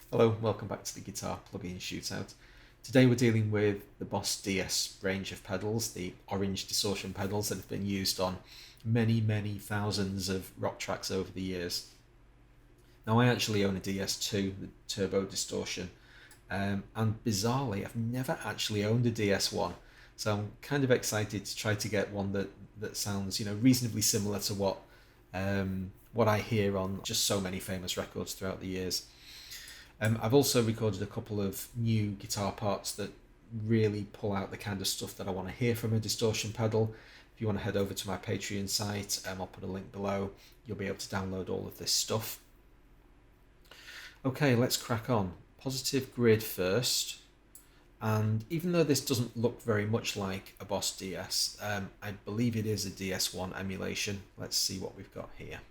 Hello, welcome back to the Guitar Plugin Shootout. Today we're dealing with the Boss DS range of pedals, the orange distortion pedals that have been used on many thousands of rock tracks over the years. Now I actually own a DS2, the Turbo Distortion, and bizarrely I've never actually owned a DS1, so I'm kind of excited to try to get one that sounds, reasonably similar to what I hear on just so many famous records throughout the years. I've also recorded a couple of new guitar parts that really pull out the kind of stuff that I want to hear from a distortion pedal. If you want to head over to my Patreon site, I'll put a link below. You'll be able to download all of this stuff. Okay, let's crack on. Positive grid first. And even though this doesn't look very much like a Boss DS, I believe it is a DS1 emulation. Let's see what we've got here.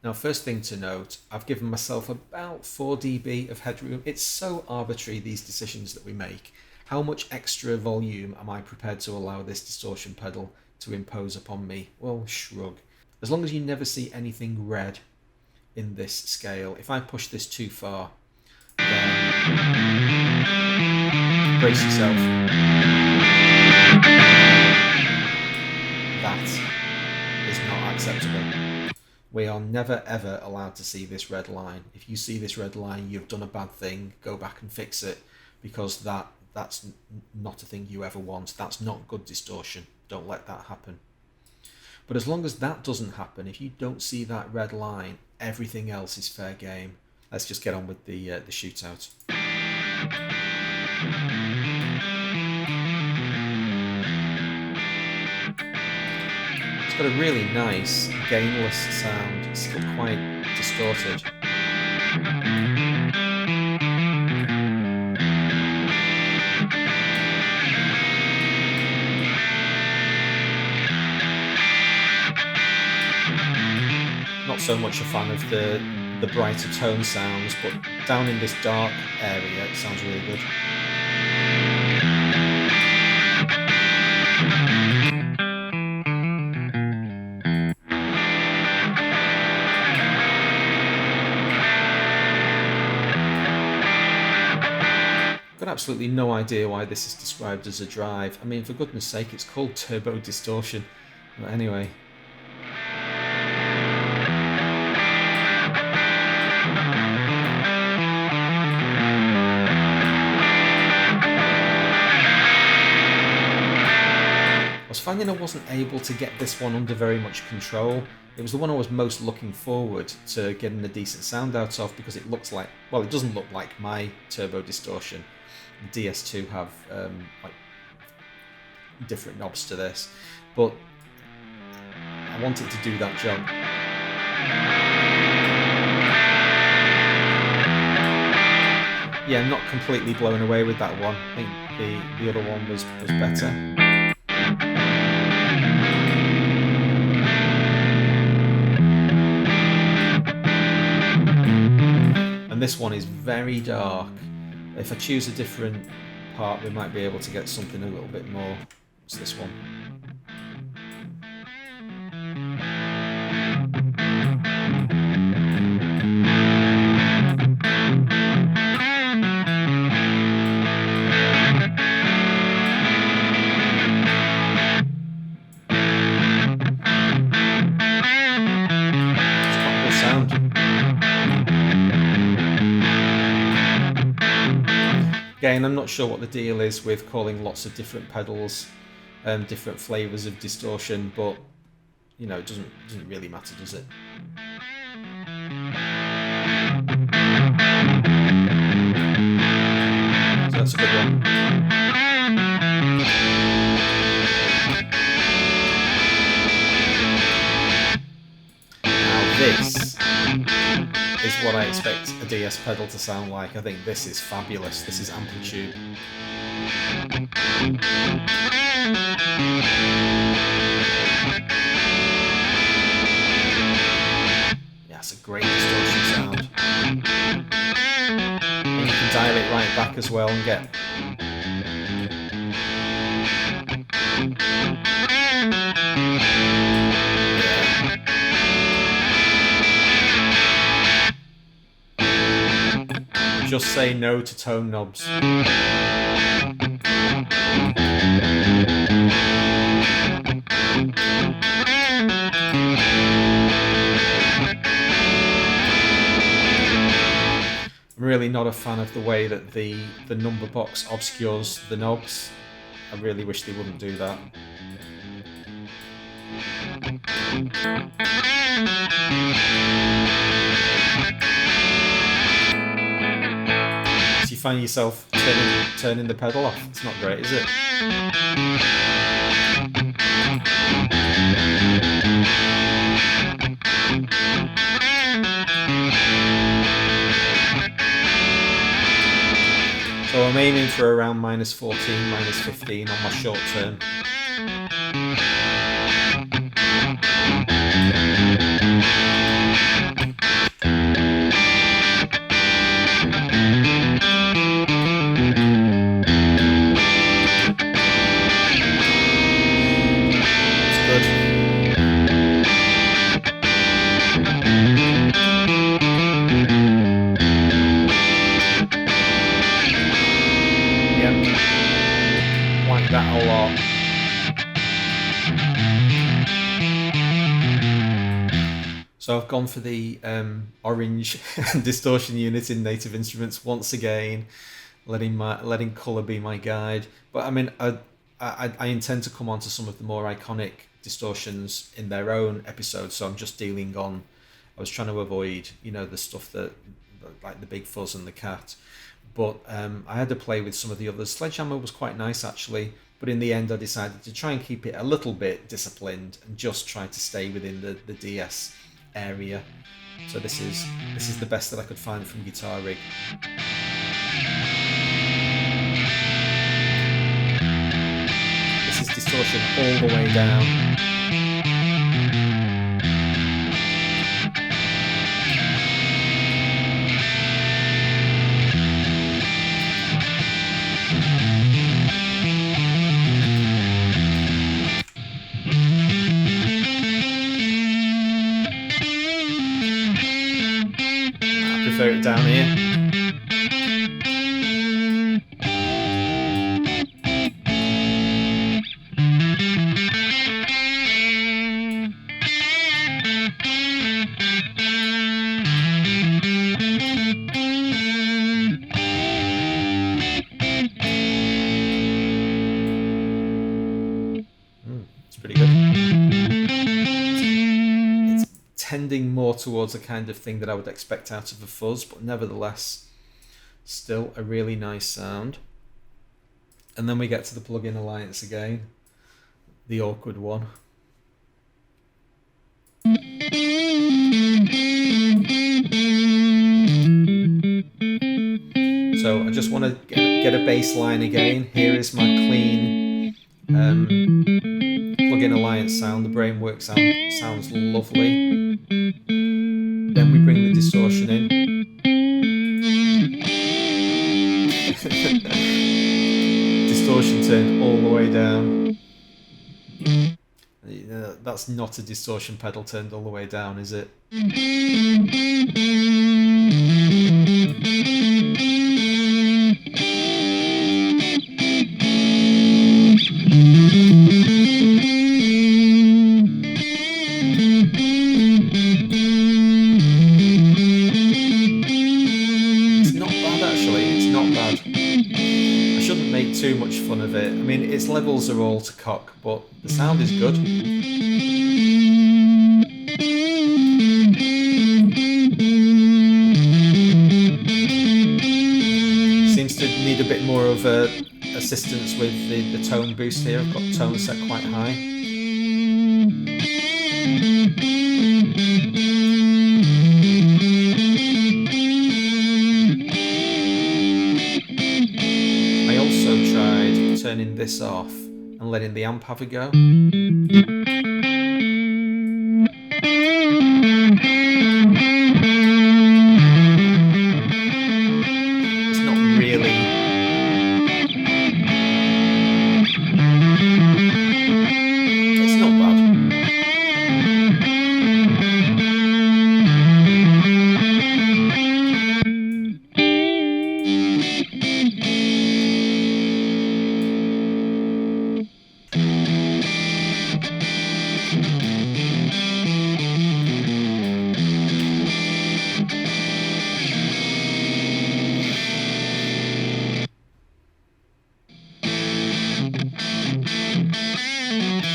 Now, first thing to note, I've given myself about 4 dB of headroom. It's so arbitrary, these decisions that we make. How much extra volume am I prepared to allow this distortion pedal to impose upon me? Well, shrug. As long as you never see anything red in this scale, if I push this too far, then brace yourself. That is not acceptable. We are never ever allowed to see this red line. If you see this red line, you've done a bad thing. Go back and fix it, because that's not a thing you ever want. That's not good distortion. Don't let that happen. But as long as that doesn't happen, if you don't see that red line, everything else is fair game. Let's just get on with the shootout. It's got a really nice gainless sound. It's still quite distorted. Not so much a fan of the brighter tone sounds, but down in this dark area it sounds really good. I've got absolutely no idea why this is described as a drive. I mean, for goodness sake, it's called Turbo Distortion. But anyway. I was finding I wasn't able to get this one under very much control. It was the one I was most looking forward to getting a decent sound out of, because it looks like, well, it doesn't look like my Turbo Distortion. The DS2 have like different knobs to this, but I wanted to do that job. Yeah, I'm not completely blown away with that one. I think the other one was better. And this one is very dark. If I choose a different part, we might be able to get something a little bit more. What's this one? It's quite a good sound. Again, I'm not sure what the deal is with calling lots of different pedals different flavours of distortion, but it doesn't really matter, does it? So that's a good one. Now this is what I expect a DS pedal to sound like. I think this is fabulous. This is Amplitude. Yeah, it's a great distortion sound. And you can dial it right back back as well and get... Just say no to tone knobs. I'm really not a fan of the way that the number box obscures the knobs. I really wish they wouldn't do that. So you find yourself turning the pedal off. It's not great, is it? So I'm aiming for around -14, -15 on my short term. That a lot. So I've gone for the orange distortion unit in Native Instruments once again, letting colour be my guide. But I mean, I intend to come on to some of the more iconic distortions in their own episodes. So I'm just dealing on. I was trying to avoid, the stuff that like the Big Fuzz and the Cat. But I had to play with some of the others. Sledgehammer was quite nice actually, but in the end I decided to try and keep it a little bit disciplined and just try to stay within the DS area. So this is the best that I could find from Guitar Rig. This is distortion all the way down. It down here. It's pretty good. Tending more towards the kind of thing that I would expect out of a fuzz, but nevertheless still a really nice sound. And then we get to the plug-in alliance again, the awkward one. So I just want to get a bass line again. Here is my clean plug-in alliance sound. The Brainwork sound sounds lovely. Then we bring the distortion in. Distortion turned all the way down. That's not a distortion pedal turned all the way down, is it? Too much fun of it. I mean, its levels are all to cock, but the sound is good. Seems to need a bit more of assistance with the tone boost here. I've got tone set quite high. Turning this off and letting the amp have a go. It's not really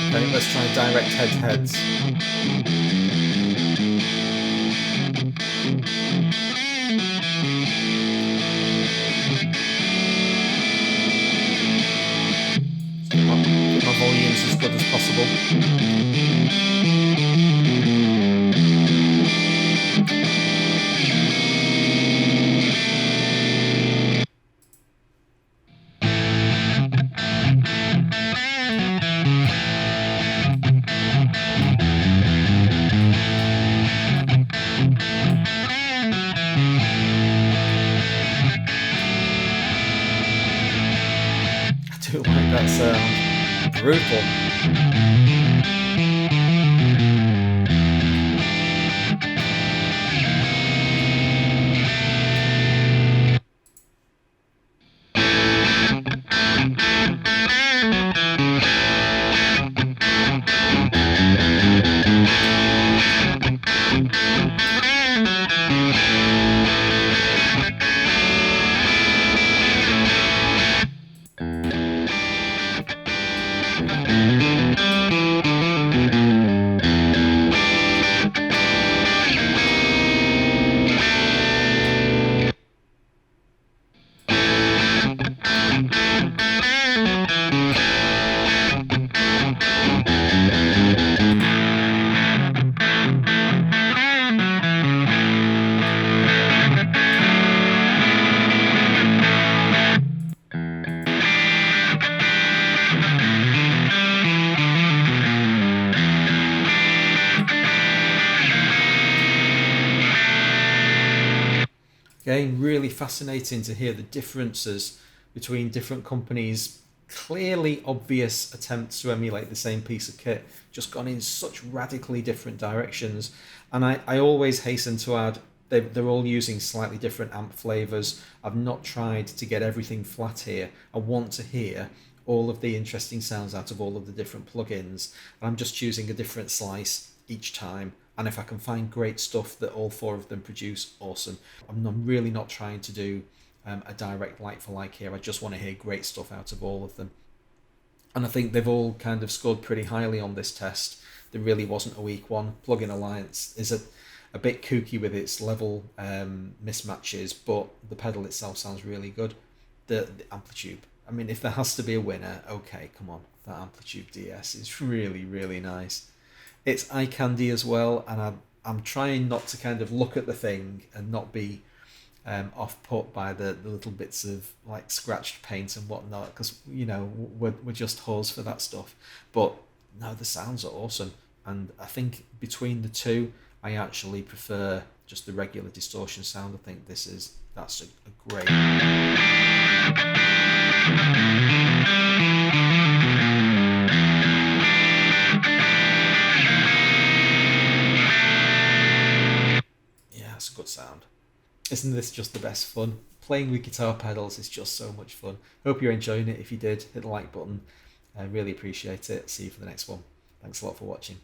Okay, let's try direct heads. Keep my volumes as good as possible. I do like that sound. Brutal. Again, really fascinating to hear the differences between different companies. Clearly obvious attempts to emulate the same piece of kit, just gone in such radically different directions. And I always hasten to add, they're all using slightly different amp flavors. I've not tried to get everything flat here. I want to hear all of the interesting sounds out of all of the different plugins. I'm just choosing a different slice each time. And if I can find great stuff that all four of them produce, awesome. I'm really not trying to do a direct like for like here. I just want to hear great stuff out of all of them. And I think they've all kind of scored pretty highly on this test. There really wasn't a weak one. Plugin Alliance is a bit kooky with its level mismatches, but the pedal itself sounds really good. The Amplitude, I mean, if there has to be a winner, okay, come on. That Amplitude DS is really, really nice. It's eye candy as well, and I'm trying not to kind of look at the thing and not be off put by the little bits of like scratched paint and whatnot, because we're just whores for that stuff. But no, the sounds are awesome, and I think between the two, I actually prefer just the regular distortion sound. I think that's a great. That's a good sound. Isn't this just the best fun? Playing with guitar pedals is just so much fun. Hope you're enjoying it. If you did, hit the like button. I really appreciate it. See you for the next one. Thanks a lot for watching.